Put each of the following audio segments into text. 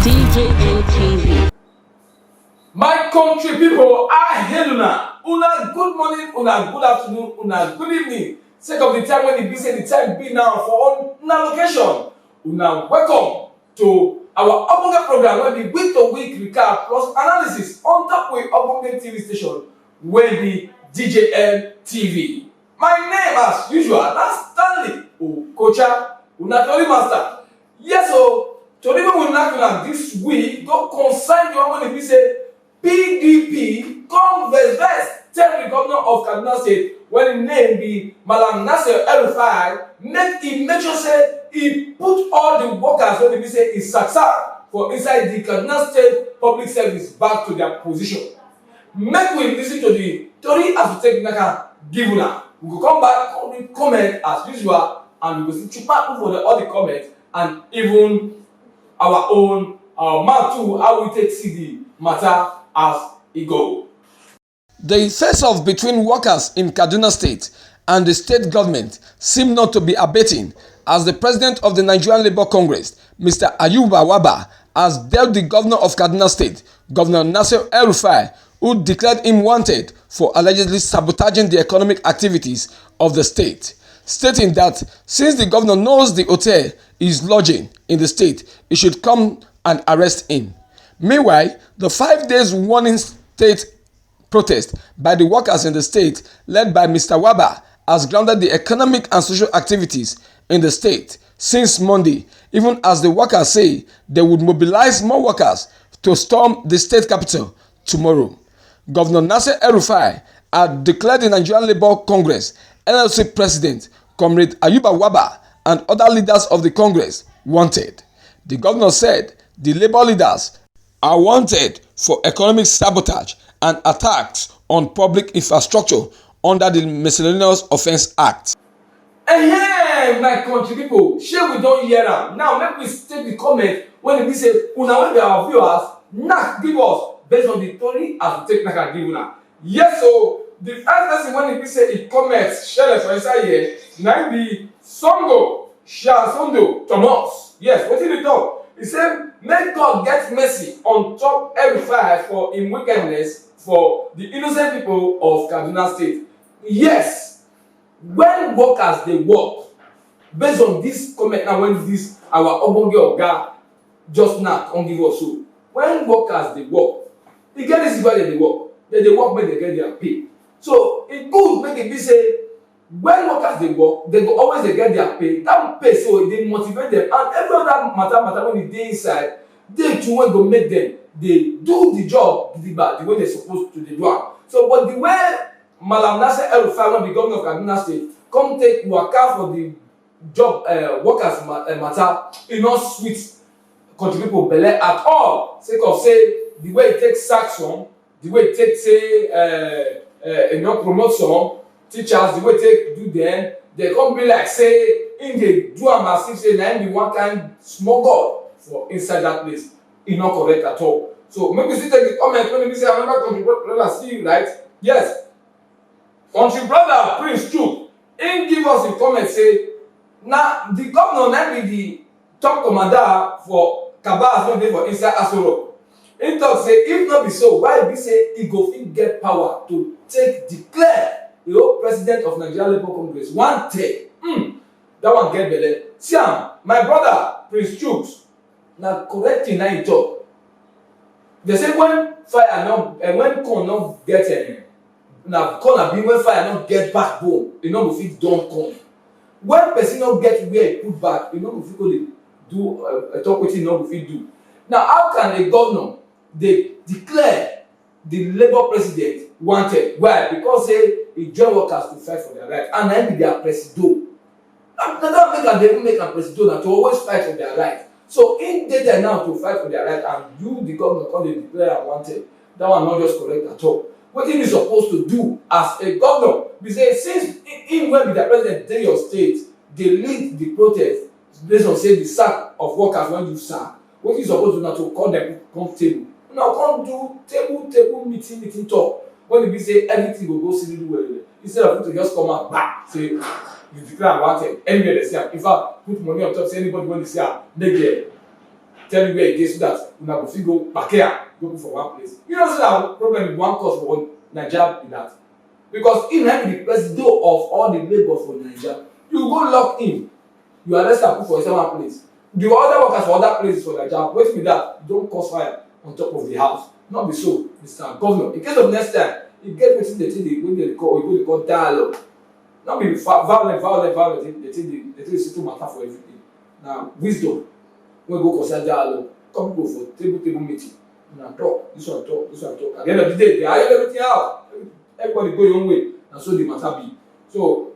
DJN TV. My country people, I hail una good morning, una good afternoon, una good evening. Sake of the time when it be say the time be now for una location. Una welcome to our Obonge program where the week to week recap plus analysis on top with Obonge TV station where the DJN TV. My name as usual, that's Stanley Okocha, una tori master. Yes, so today we will not this week go concern the one when it be say PDP come vex tell the governor of Kaduna State when his name be Malam Nasir El-Rufai make sure say he put all the workers when he say is saksa for inside the Kaduna State public service back to their position. Make we listen to the story as we take Naka give una. We go come back comment as usual and we go see chupa for all the comments and even our own man too how we take see the matter as it go. The face-off between workers in Kaduna State and the state government seem not to be abating as the president of the Nigerian Labour Congress, Mr. Ayuba Waba, has dealt the governor of Kaduna State, Governor Nasir El-Rufai, who declared him wanted for allegedly sabotaging the economic activities of the state, stating that since the governor knows the hotel is lodging in the state, he should come and arrest him. Meanwhile, the 5 days warning state protest by the workers in the state led by Mr. Waba has grounded the economic and social activities in the state since Monday, even as the workers say they would mobilize more workers to storm the state capital tomorrow. Governor Nasir El-Rufai had declared the Nigerian Labour Congress NLC President Comrade Ayuba Waba and other leaders of the Congress wanted. The governor said the Labour leaders are wanted for economic sabotage and attacks on public infrastructure under the Miscellaneous Offence Act. Hey, my country people, shey we don hear am. Now make we take the comment when we say una wey be our viewers knack give us based on the story as we take knack and give una. Yes, so the first person when e be say e comment share for inside here na be Songo Shasondo Thomas. Yes, wetin he talk? He say make God get mercy on top El-Rufai for im wickedness for the innocent people of Kaduna State. Yes, when workers dey work based on this comment now when this our Obonge oga just now come give us so when workers dey work e get this why dem dey work make dem get their pay. So e good make e be say when workers dey work they go always dey get their pay. That pay so e dey motivate them and every other matter when e dey inside dey too wey go make them dey do the job gidigba the way they suppose to dey do am. So but the way Malam Nasir El-Rufai wey be governor of Kaduna State come take waka for the job workers matter e no sweet country people belle at all sake of say the way e take sack some, the way e take say e no promote some teachers, the way e take do them, they come be like say im dey do am as if say na im be one kind small god for inside that place. E no correct at all. So make we still take the comment when we say another country brother see you right. Yes, country brother Prince Chuk im give us a comment say na the governor na be the top commander for cabals wey dey for inside Aso Rock. Im talk say if no be so why e be say e go fit get power to take declare the whole president of Nigerian Labour Congress wanted. That one get belle. See am, my brother Prince Chuk na correct thing na he talk. They say when fire no when corn no get na corn abi when fire no get backbone e no go fit don corn. When person no get where e put back e no go fit go dey do talk wetin e no go fit do. Now how can a governor dey declare the Labour president wanted? Why? Because say e join workers to fight for their right and na im be their presido. Na that make am dey even make am presido na to always fight for their right. So in dey there now to fight for their right and you the governor come dey declare am wanted. That one not just correct at all. Wetin you supposed to do as a governor be say since him wey be the president dey your state dey lead the protest based on say the sack of workers wey you sack, wetin you suppose do na to call them come table. Una come do table meeting talk when e be say everything go silly well instead of you to just come out back say you declare am wanted anywhere they see am. In fact put money on top say anybody wey dey see am make dem tell you where it is so that una go fit go Bakea go put for one place. You know say na problem with one cause for Naija be that because him na be the president of all the labour for Naija. You go lock him, you arrest am put for inside one place. The other workers for other places for Naija wetin be that? You don cause fire on top of the house. No be so, Mr. Governor. In case of next time, e get wetin wey dey call dialogue. No be violent. They take the settle matter for everything. Na wisdom wey go concern dialogue. Come go for table meeting. Una talk, this one talk. At the end of the day, they iron everything out. Everybody go your own way. Na so the matter be. So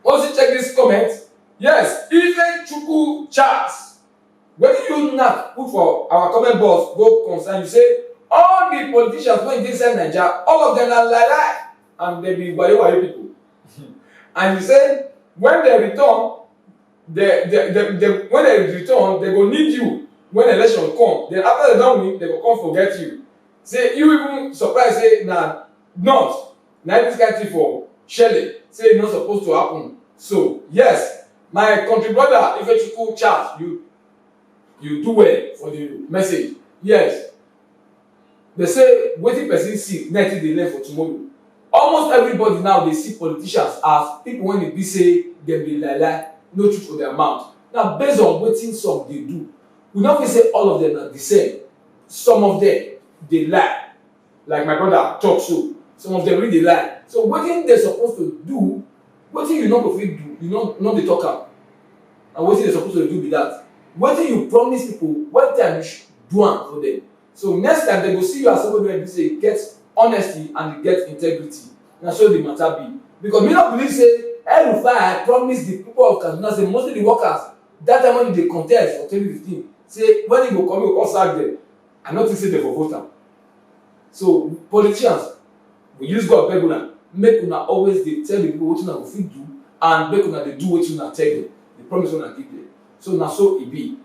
once you check this comment, yes, Ife Chukwu Charles. Wetin you knack put for our comment box go concern you say all the politicians wey dey inside Naija, all of them na lie and they be wayo people. And you say when they return, when they return, they go need you when election come. Then after they don win, they go come forget you. Say you even surprise say na not this kind thing for Shelley. Say e no suppose to happen. So yes, my country brother Ifechukwu Charles, you do well for the message. Yes. They say wetin person see na dey learn for tomorrow. Almost everybody now dey see politicians as people wey dey be say dem dey lie, no truth for their mouth. Now based on wetin some dey do, we no fit say all of them na the same. Some of them dey lie, like my brother talk so. Some of them really dey lie. So wetin they suppose to do, wetin you no go fit do, you no dey talk am. And wetin they suppose to do be that. Wetin you promise people, one time you should do am for them. So next time they go see you as somebody wey be say you get honesty and you get integrity. Na so the matter be. Because me no believe say El-Rufai promise the people of Kaduna say mostly the workers that time when they contest for 2015 say when he go come sack them. I no think say they for vote am. So politicians, we use God beg una make una always dey tell the people wetin una go fit do and make una dey do wetin una tell them. The promise una give them. So na so e be.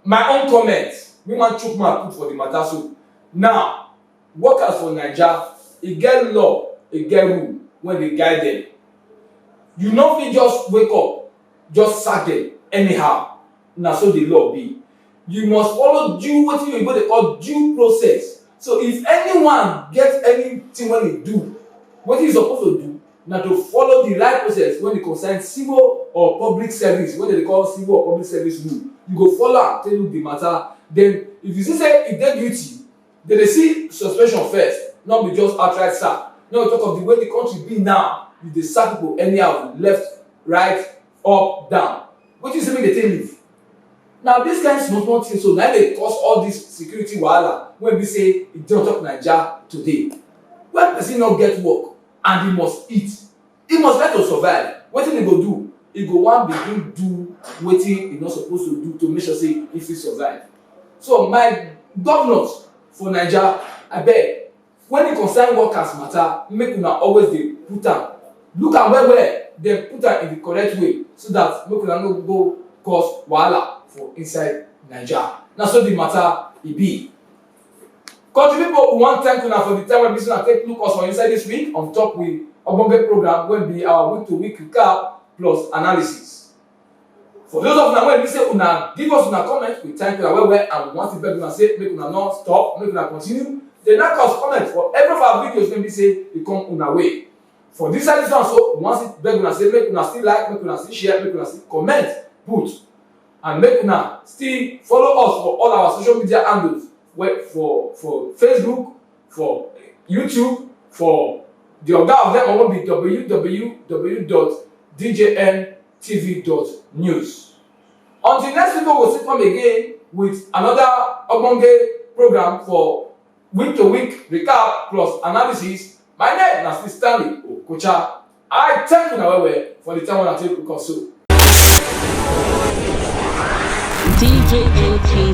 My own comment. Me wan chook mouth put for the matter so. Now, workers for Naija, e get law, e get rule wey dey guide them. You no fit just wake up, just sack them anyhow. Na so the law be. You must follow due wetin oyinbo dey call due process. So if anyone get anything wey he do, wetin he suppose to do na to follow the right process when e concern civil or public service, wey dem dey call civil or public service rule. You go follow am tell you the matter. Then if you see say e dey guilty, they dey see suspension first, not be just outright sack. Now we talk of the way the country be now, you dey sack people anyhow, left, right, up, down. Wetin you say make dey take leave? Now this kind small thing so na dey cause all this security wahala wey be say e dey on top Naija today. When person no get work and he must eat, he must try to survive. Wetin he go do? He go wan begin do wetin he no suppose to do to make sure say he fit survive. So my governors for Naija, abeg, when e concern workers matter, make una always dey put am, look am well, then put am in the correct way so that make una no go cause wahala for inside Naija. Na so the matter e be. Country people, we wan thank una for the time wey be say una take look us for inside this week on top with ogbonge program wey be our week-to-week recap plus analysis. For those of una wey be say una give us una comment, we thank una well and we want to beg una say make una no stop, make una continue. Dey knack us comment for every of our videos wey be say e come una way. For this side one so, we want to beg una say make una still like, make una still share, make una still comment, put, and make una still follow us for all our social media handles. For Facebook, for YouTube, for the oga of them will be www.djntv.news. Until next week, we will still come again with another ogbonge program for week-to-week recap plus analysis. My name is still Stanley Okocha. I thank you now for the time when I take you so. DJ NT